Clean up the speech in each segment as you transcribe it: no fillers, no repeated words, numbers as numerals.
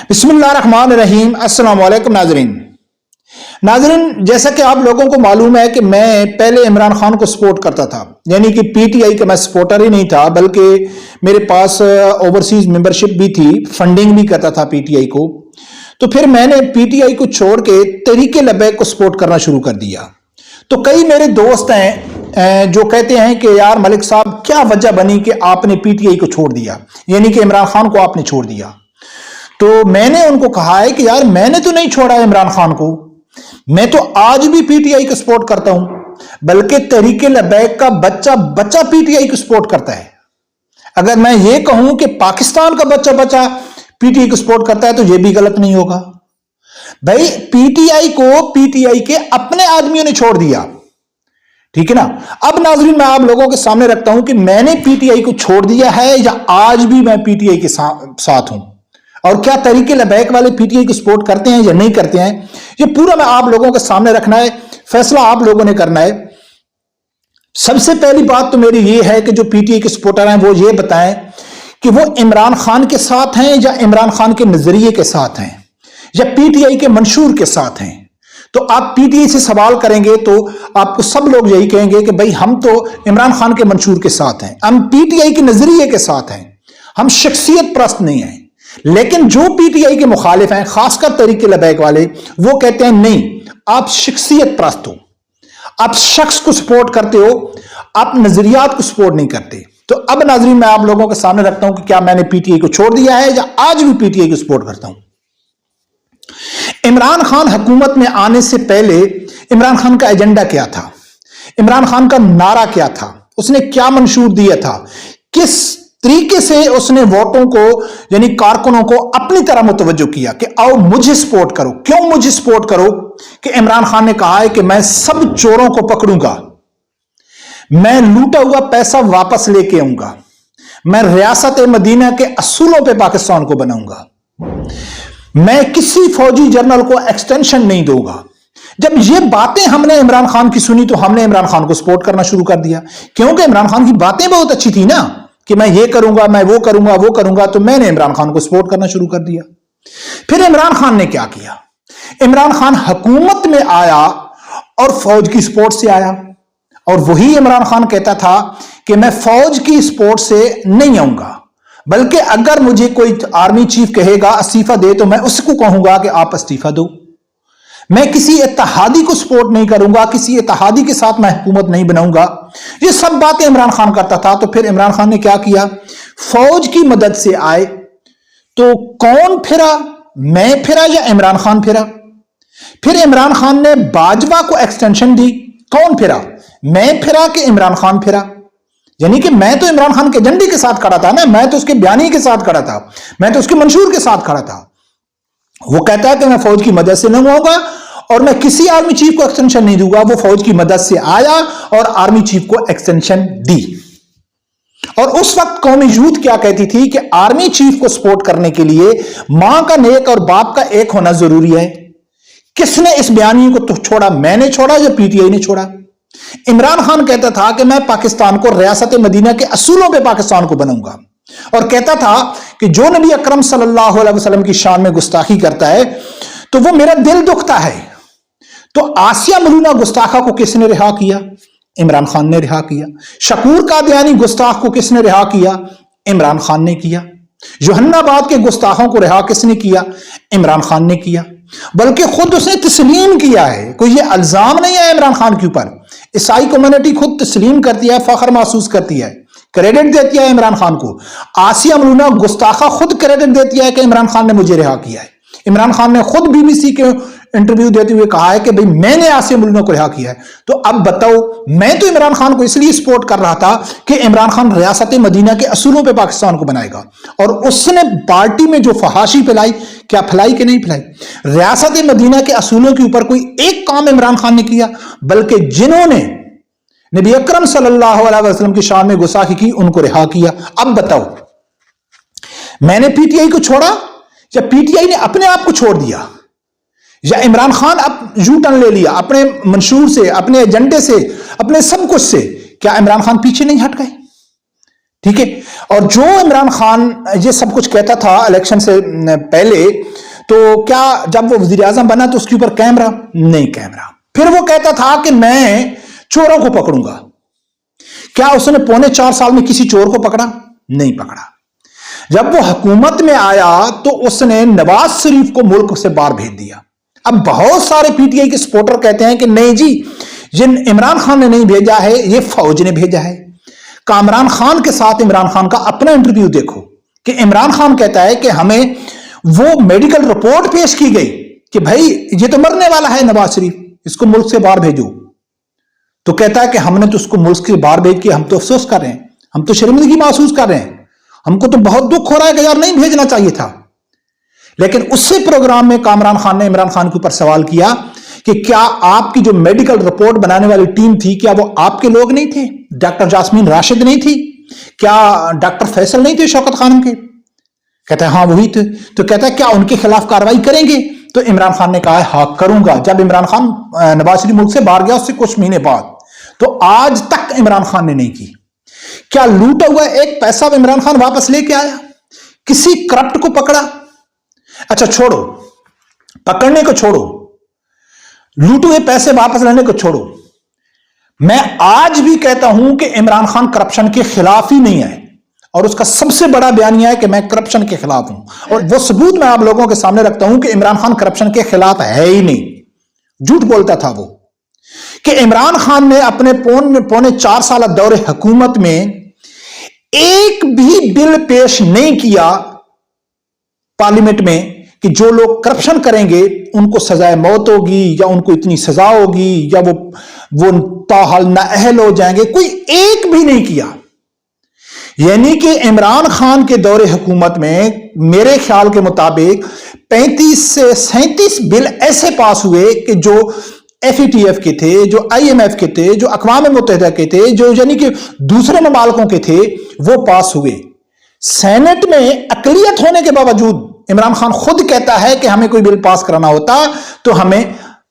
बिस्मिल्लाहिर्रहमानिर्रहीम। अस्सलाम वालेकुम नाजरीन, जैसा कि आप लोगों को मालूम है कि मैं पहले इमरान खान को सपोर्ट करता था, यानी कि पीटीआई का मैं सपोर्टर ही नहीं था, बल्कि मेरे पास ओवरसीज मेंबरशिप भी थी, फंडिंग भी करता था पीटीआई को। तो फिर मैंने पीटीआई को छोड़ के तहरीक लबैक को सपोर्ट करना शुरू कर दिया। तो कई मेरे दोस्त हैं जो कहते हैं कि यार मलिक साहब, क्या वजह बनी कि आपने पीटीआई को छोड़ दिया, यानी कि इमरान खान को आपने छोड़ दिया। तो मैंने उनको कहा है कि यार मैंने तो नहीं छोड़ा इमरान खान को, मैं तो आज भी पीटीआई को सपोर्ट करता हूं, बल्कि तहरीक लबैक का बच्चा बच्चा पीटीआई को सपोर्ट करता है। अगर मैं ये कहूं कि पाकिस्तान का बच्चा बच्चा पीटीआई को सपोर्ट करता है तो यह भी गलत नहीं होगा। भाई पीटीआई को पीटीआई के अपने आदमियों ने छोड़ दिया, ठीक है ना। अब नाज़रीन, मैं आप लोगों के सामने रखता हूं कि मैंने पीटीआई को छोड़ दिया है या आज भी मैं पीटीआई के साथ हूं, और क्या तहरीक लबैक वाले पीटीआई को सपोर्ट करते हैं या नहीं करते हैं, ये पूरा मैं आप लोगों के सामने रखना है, फैसला आप लोगों ने करना है। सबसे पहली बात तो मेरी ये है कि जो पीटीआई के सपोर्टर हैं वो ये बताएं कि वो इमरान खान के साथ हैं या इमरान खान के नजरिए के साथ हैं या पीटीआई के मंशूर के साथ हैं। तो आप पीटीआई से सवाल करेंगे तो आपको सब लोग यही कहेंगे कि भाई हम तो इमरान खान के मंशूर के साथ हैं, हम पीटीआई के नजरिए के साथ हैं, हम शख्सियत परस्त नहीं हैं। लेकिन जो पीटीआई के मुखालिफ हैं, खासकर तहरीक लबैक वाले, वो कहते हैं नहीं, आप शख्सियत परस्त हो, आप शख्स को सपोर्ट करते हो, आप नजरियात को सपोर्ट नहीं करते। तो अब नाजरीन, मैं आप लोगों के सामने रखता हूं कि क्या मैंने पीटीआई को छोड़ दिया है या आज भी पीटीआई को सपोर्ट करता हूं। इमरान खान हुकूमत में आने से पहले इमरान खान का एजेंडा क्या था, इमरान खान का नारा क्या था, उसने क्या मंशूर दिया था, किस तरीके से उसने वोटों को यानी कारकुनों को अपनी तरह मुतवज्जो किया कि आओ मुझे सपोर्ट करो। क्यों मुझे सपोर्ट करो? कि इमरान खान ने कहा है कि मैं सब चोरों को पकड़ूंगा, मैं लूटा हुआ पैसा वापस लेके आऊंगा, मैं रियासत मदीना के असूलों पे पाकिस्तान को बनाऊंगा, मैं किसी फौजी जनरल को एक्सटेंशन नहीं दूंगा। जब ये बातें हमने इमरान खान की सुनी तो हमने इमरान खान को सपोर्ट करना शुरू कर दिया, क्योंकि इमरान खान की बातें बहुत अच्छी थी ना, कि मैं ये करूंगा, मैं वो करूंगा, तो मैंने इमरान खान को सपोर्ट करना शुरू कर दिया। फिर इमरान खान ने क्या किया? इमरान खान हुकूमत में आया और फौज की सपोर्ट से आया, और वही इमरान खान कहता था कि मैं फौज की सपोर्ट से नहीं आऊंगा, बल्कि अगर मुझे कोई आर्मी चीफ कहेगा इस्तीफा दे तो मैं उसको कहूंगा कि आप इस्तीफा दो, मैं किसी इत्तेहादी को सपोर्ट नहीं करूंगा, किसी इत्तेहादी के साथ मैं हुकूमत नहीं बनाऊंगा। ये सब बातें इमरान खान करता था। तो फिर इमरान खान ने क्या किया? फौज की मदद से आए तो कौन फिरा? मैं फिरा या इमरान खान फिरा? फिर इमरान खान ने बाजवा को एक्सटेंशन दी, कौन फिरा? मैं फिरा कि इमरान खान फिरा? यानी कि मैं तो इमरान खान के एजेंडे के साथ खड़ा था ना, मैं तो उसके बयानी के साथ खड़ा था, मैं तो उसके मंशूर के साथ खड़ा था। वो कहता है कि मैं फौज की मदद से नहीं आऊंगा और मैं किसी आर्मी चीफ को एक्सटेंशन नहीं दूंगा। वो फौज की मदद से आया और आर्मी चीफ को एक्सटेंशन दी। और उस वक्त कौमी यूथ क्या कहती थी कि आर्मी चीफ को सपोर्ट करने के लिए मां का नेक और बाप का एक होना जरूरी है। किसने इस बयानी को तो छोड़ा? मैंने छोड़ा या पीटीआई ने छोड़ा? इमरान खान कहता था कि मैं पाकिस्तान को रियासत मदीना के असूलों पे पाकिस्तान को बनाऊंगा, और कहता था कि जो नबी अकरम सल्लल्लाहु अलैहि वसल्लम की शान में गुस्ताखी करता है तो वो मेरा दिल दुखता है। तो आसिया मलूना गुस्ताखा को किसने रिहा किया? इमरान खान ने रिहा किया। शकूर कादियानी गुस्ताख को किसने रिहा किया? इमरान खान ने किया। जहानाबाद के गुस्ताखों को रिहा किसने किया? इमरान खान ने किया। बल्कि खुद उसने तस्लीम किया है, कोई ये इल्जाम नहीं है इमरान खान के ऊपर। ईसाई कम्युनिटी खुद तस्लीम करती है, फख्र महसूस करती है, क्रेडिट देती है इमरान खान को। आसिया मलूना गुस्ताखा खुद क्रेडिट देती है कि इमरान खान ने मुझे रिहा किया है। इमरान खान ने खुद बीबीसी के इंटरव्यू देते हुए कहा है कि भाई मैंने आसिया मलूना को रिहा किया है। तो अब बताओ, मैं तो इमरान खान को इसलिए सपोर्ट कर रहा था कि इमरान खान रियासत मदीना के असूलों पे पाकिस्तान को बनाएगा, और उसने पार्टी में जो फहाशी फैलाई, क्या फैलाई कि नहीं फैलाई? रियासत मदीना के असूलों के ऊपर कोई एक काम इमरान खान ने किया? बल्कि जिन्होंने नबी अकरम सल्लल्लाहु अलैहि वसल्लम की शान में गुस्ताखी की उनको रिहा किया। अब बताओ, मैंने पीटीआई को छोड़ा या पीटीआई ने अपने आप को छोड़ दिया, या इमरान खान अब यू टर्न ले लिया अपने मंशूर से, अपने एजेंडे से, अपने सब कुछ से? क्या इमरान खान पीछे नहीं हट गए? ठीक है। और जो इमरान खान ये सब कुछ कहता था इलेक्शन से पहले, तो क्या जब वो वजीर आजम बना तो उसके ऊपर कैमरा? नहीं कैमरा। फिर वो कहता था कि मैं चोरों को पकड़ूंगा। क्या उसने 4.25 साल में किसी चोर को पकड़ा? नहीं पकड़ा। जब वो हुकूमत में आया तो उसने नवाज शरीफ को मुल्क से बाहर भेज दिया। अब बहुत सारे पीटीआई के सपोर्टर कहते हैं कि नहीं जी, जिन इमरान खान ने नहीं भेजा है, ये फौज ने भेजा है। कामरान खान के साथ इमरान खान का अपना इंटरव्यू देखो कि इमरान खान कहता है कि हमें वो मेडिकल रिपोर्ट पेश की गई कि भाई ये तो मरने वाला है नवाज शरीफ, इसको मुल्क से बाहर भेजो। तो कहता है कि हमने तो उसको मुल्क से बाहर भेज के हम तो अफसोस कर रहे हैं, हम तो शर्मिंदगी महसूस कर रहे हैं, हमको तो बहुत दुख हो रहा है कि यार नहीं भेजना चाहिए था। लेकिन उससे प्रोग्राम में कामरान खान ने इमरान खान के ऊपर सवाल किया कि क्या आपकी जो मेडिकल रिपोर्ट बनाने वाली टीम थी, क्या वो आपके लोग नहीं थे? डॉक्टर जास्मीन राशिद नहीं थी? क्या डॉक्टर फैसल नहीं थे शौकत खानम के? कहता है हाँ वही थे। तो कहता है क्या उनके खिलाफ कार्रवाई करेंगे? तो इमरान खान ने कहा है हाँ करूंगा। जब इमरान खान नवाज शरीफ मुल्क से बाहर गया उससे कुछ महीने बाद, तो आज तक इमरान खान ने नहीं की। क्या लूटा हुआ एक पैसा इमरान खान वापस लेके आया? किसी करप्ट को पकड़ा? अच्छा छोड़ो, पकड़ने को छोड़ो, लूटे हुए पैसे वापस लेने को छोड़ो, मैं आज भी कहता हूं कि इमरान खान करप्शन के खिलाफ ही नहीं है। और उसका सबसे बड़ा बयानिया है कि मैं करप्शन के खिलाफ हूं, और वो सबूत मैं आप लोगों के सामने रखता हूं कि इमरान खान करप्शन के खिलाफ है ही नहीं। झूठ बोलता था वो कि इमरान खान ने अपने 4.25 साल दौरे हुकूमत में एक भी बिल पेश नहीं किया पार्लियामेंट में कि जो लोग करप्शन करेंगे उनको सजाए मौत होगी या उनको इतनी सजा होगी या वो ताहाल नाअहल हो जाएंगे। कोई एक भी नहीं किया। यानी कि इमरान खान के दौरे हुकूमत में मेरे ख्याल के मुताबिक 35 से 37 बिल ऐसे पास हुए कि जो FATF के थे, जो IMF के थे, जो अक़वाम मुत्तहिदा के थे, जो यानी कि दूसरे ममालिकों के थे, वो पास हुए। सेनेट में अक़लियत होने के बावजूद इमरान खान खुद कहता है कि हमें कोई बिल पास कराना होता तो हमें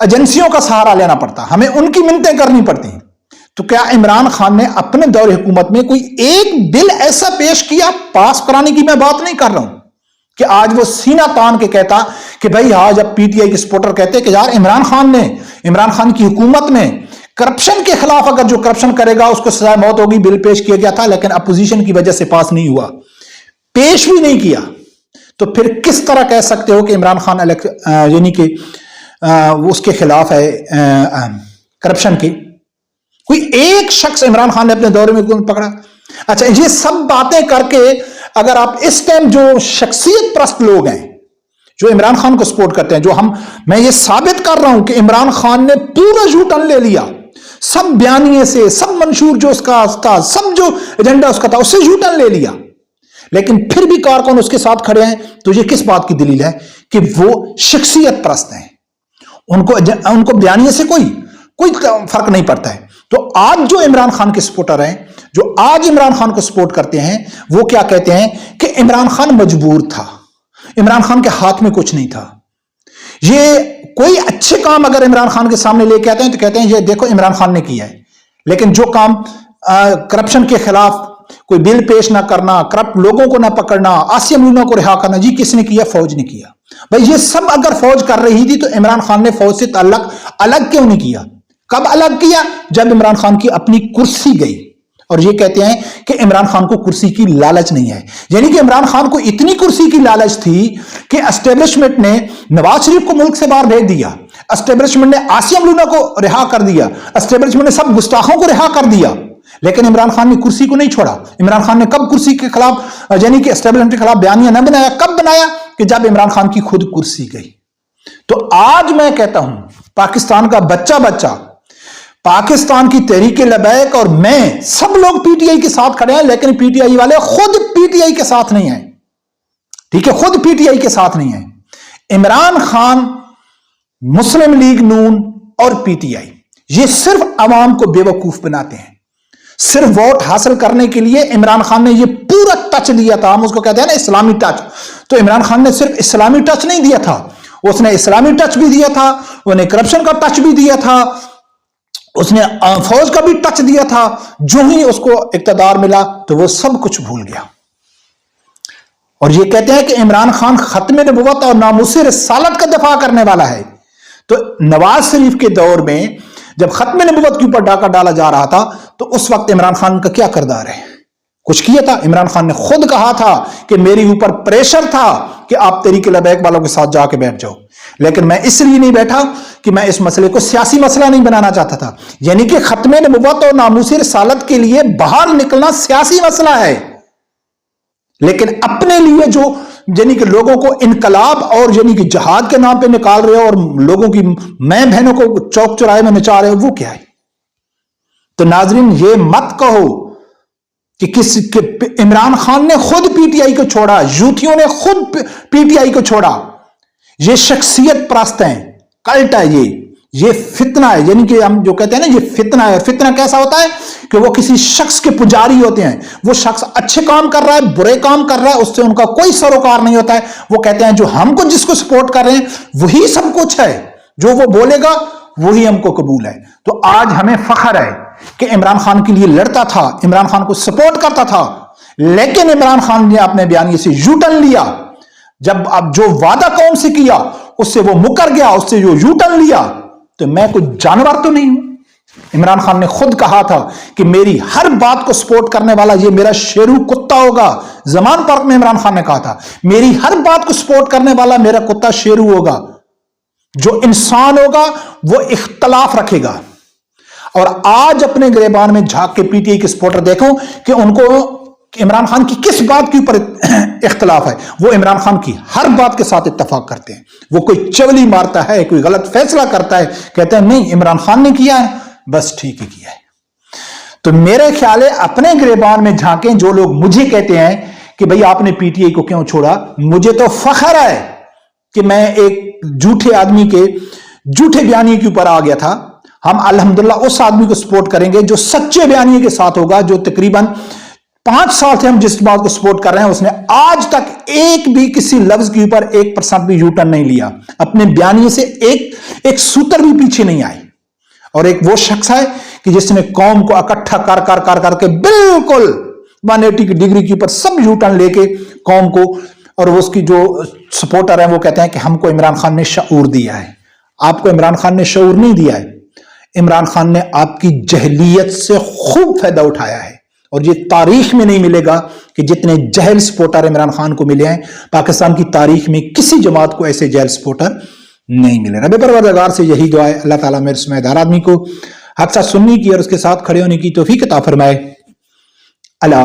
एजेंसियों का सहारा लेना पड़ता, हमें उनकी मिन्नतें करनी पड़ती। तो क्या इमरान खान ने अपने दौरे हुकूमत में कोई एक बिल ऐसा पेश किया? पास कराने की मैं बात नहीं कर रहा हूं कि आज वो सीना तान के कहता कि भाई आज अब PTI के सपोर्टर कहते कि यार इमरान खान की हुकूमत में करप्शन के खिलाफ अगर जो करप्शन करेगा उसको सजा मौत होगी, बिल पेश किया गया था लेकिन अपोजिशन की वजह से पास नहीं हुआ, पेश भी नहीं किया। तो फिर किस तरह कह सकते हो कि इमरान खान यानी कि उसके खिलाफ है करप्शन के? कोई एक शख्स इमरान खान ने अपने दौरे में पकड़ा? अच्छा, ये सब बातें करके अगर आप इस टाइम जो शख्सियत परस्त लोग हैं जो इमरान खान को सपोर्ट करते हैं, मैं ये साबित कर रहा हूं कि इमरान खान ने पूरा झूठन ले लिया, सब बयानिए से, सब मंशूर जो उसका था, सब जो एजेंडा उसका था उससे झूठन ले लिया, लेकिन फिर भी कारकुन उसके साथ खड़े हैं। तो ये किस बात की दलील है? कि वो शख्सियत परस्त हैं, उनको बयानिए से कोई फर्क नहीं पड़ता है। तो आज जो इमरान खान के सपोर्टर हैं, जो आज इमरान खान को सपोर्ट करते हैं, वो क्या कहते हैं कि इमरान खान मजबूर था, इमरान खान के हाथ में कुछ नहीं था। ये कोई अच्छे काम अगर इमरान खान के सामने लेके आते हैं तो कहते हैं ये देखो इमरान खान ने किया है, लेकिन जो काम करप्शन के खिलाफ कोई बिल पेश ना करना, करप्ट लोगों को ना पकड़ना, आसिया मुल्ला को रिहा करना, जी किसने किया? फौज ने किया। भाई ये सब अगर फौज कर रही थी तो इमरान खान ने फौज से ताल्लुक अलग क्यों नहीं किया? कब अलग किया? जब इमरान खान की अपनी कुर्सी गई। और ये कहते हैं कि इमरान खान को कुर्सी की लालच नहीं है, यानी कि इमरान खान को इतनी कुर्सी की लालच थी कि एस्टेब्लिशमेंट ने नवाज शरीफ को मुल्क से बाहर भेज दिया, एस्टेब्लिशमेंट ने आसिया मुल्ला को रिहा कर दिया, एस्टेब्लिशमेंट ने सब गुस्ताखों को रिहा कर दिया, लेकिन इमरान खान ने कुर्सी को नहीं छोड़ा। इमरान खान ने कब कुर्सी के खिलाफ यानी कि एस्टेब्लिशमेंट के खिलाफ बयानिया न बनाया? कब बनाया? कि जब इमरान खान की खुद कुर्सी गई। तो आज मैं कहता हूं पाकिस्तान का बच्चा पाकिस्तान की तहरीक लबैक और मैं सब लोग PTI के साथ खड़े हैं, लेकिन PTI वाले खुद PTI के साथ नहीं है। ठीक है, खुद PTI के साथ नहीं है। इमरान खान, मुस्लिम लीग नून और PTI ये सिर्फ अवाम को बेवकूफ बनाते हैं। सिर्फ वोट हासिल करने के लिए इमरान खान ने ये पूरा टच दिया था, हम उसको कहते हैं ना इस्लामी टच। तो इमरान खान ने सिर्फ इस्लामी टच नहीं दिया था, उसने इस्लामी टच भी दिया था, उन्हें करप्शन का टच भी दिया था, اس نے فوج کا بھی ٹچ دیا تھا، جو ہی اس کو اقتدار ملا تو وہ سب کچھ بھول گیا. اور یہ کہتے ہیں کہ عمران خان ختم نبوت اور ناموس رسالت کا دفاع کرنے والا ہے. تو نواز شریف کے دور میں جب ختم نبوت کے اوپر ڈاکہ ڈالا جا رہا تھا تو اس وقت عمران خان کا کیا کردار ہے؟ کچھ کیا تھا؟ عمران خان نے خود کہا تھا کہ میری اوپر پریشر تھا کہ آپ تحریک لبیک والوں کے ساتھ جا کے بیٹھ جاؤ، لیکن میں اس لیے نہیں بیٹھا کہ میں اس مسئلے کو سیاسی مسئلہ نہیں بنانا چاہتا تھا. یعنی کہ ختم نبوت اور ناموس رسالت کے لیے باہر نکلنا سیاسی مسئلہ ہے، لیکن اپنے لیے جو یعنی کہ لوگوں کو انقلاب اور یعنی کہ جہاد کے نام پہ نکال رہے ہو اور لوگوں کی میں بہنوں کو چوک چوراہے میں نچا رہے ہو، وہ کیا ہے؟ تو ناظرین، یہ مت کہو کہ عمران خان نے خود پی ٹی آئی کو چھوڑا، یوتھیوں نے خود پی ٹی آئی کو چھوڑا. یہ شخصیت پرست ہیں، کلٹ ہے، یہ فتنہ ہے. یعنی کہ ہم جو کہتے ہیں نا یہ فتنہ ہے. فتنہ کیسا ہوتا ہے کہ وہ کسی شخص کے پجاری ہوتے ہیں. وہ شخص اچھے کام کر رہا ہے، برے کام کر رہا ہے، اس سے ان کا کوئی سروکار نہیں ہوتا ہے. وہ کہتے ہیں جو ہم کو جس کو سپورٹ کر رہے ہیں وہی سب کچھ ہے، جو وہ بولے گا وہی ہم کو قبول ہے. تو آج ہمیں فخر ہے کہ عمران خان کے لیے لڑتا تھا، عمران خان کو سپورٹ کرتا تھا، لیکن عمران خان نے اپنے بیانیے سے یو ٹرن لیا. جب اب جو وعدہ قوم سے کیا اس سے وہ مکر گیا، اس سے جو یو ٹرن لیا. تو میں کوئی جانور تو نہیں ہوں. عمران خان نے خود کہا تھا کہ میری ہر بات کو سپورٹ کرنے والا یہ میرا شیرو کتا ہوگا. زمان پارک میں عمران خان نے کہا تھا میری ہر بات کو سپورٹ کرنے والا میرا کتا شیرو ہوگا. جو انسان ہوگا وہ اختلاف رکھے گا. اور آج اپنے گریبان میں جھانک کے پی ٹی آئی کے سپورٹر دیکھو کہ ان کو عمران خان کی کس بات کے اوپر اختلاف ہے. وہ عمران خان کی ہر بات کے ساتھ اتفاق کرتے ہیں. وہ کوئی چولی مارتا ہے، کوئی غلط فیصلہ کرتا ہے، کہتے ہیں نہیں عمران خان نے کیا ہے بس ٹھیک ہی کیا ہے. تو میرے خیال ہے اپنے گریبان میں جھانکیں. جو لوگ مجھے کہتے ہیں کہ بھئی آپ نے پی ٹی آئی کو کیوں چھوڑا، مجھے تو فخر ہے کہ میں ایک جھوٹے آدمی کے جھوٹے بیانیے کے اوپر آ گیا تھا. ہم الحمدللہ اس آدمی کو سپورٹ کریں گے جو سچے بیانیے کے ساتھ ہوگا. جو تقریباً 5 سال سے ہم جس بات کو سپورٹ کر رہے ہیں اس نے آج تک ایک بھی کسی لفظ کے اوپر 1% بھی یو ٹرن نہیں لیا. اپنے بیانیے سے ایک سوتر بھی پیچھے نہیں آئے. اور ایک وہ شخص ہے کہ جس نے قوم کو اکٹھا کر کے بالکل 180 کی ڈگری کے اوپر سب یو ٹرن لے کے قوم کو، اور اس کی جو سپورٹر ہیں وہ کہتے ہیں کہ ہم کو عمران خان نے شعور دیا ہے. آپ کو عمران خان نے شعور نہیں دیا ہے. عمران خان نے آپ کی جہلیت سے خوب فائدہ اٹھایا ہے. اور یہ تاریخ میں نہیں ملے گا کہ جتنے جہل سپورٹر عمران خان کو ملے ہیں. پاکستان کی تاریخ میں کسی جماعت کو ایسے جہل سپورٹر نہیں ملے. رب پروردگار سے یہی دعا ہے اللہ تعالیٰ میرے سمجھدار آدمی کو حق ساتھ سننے کی اور اس کے ساتھ کھڑے ہونے کی توفیق عطا فرمائے. اللہ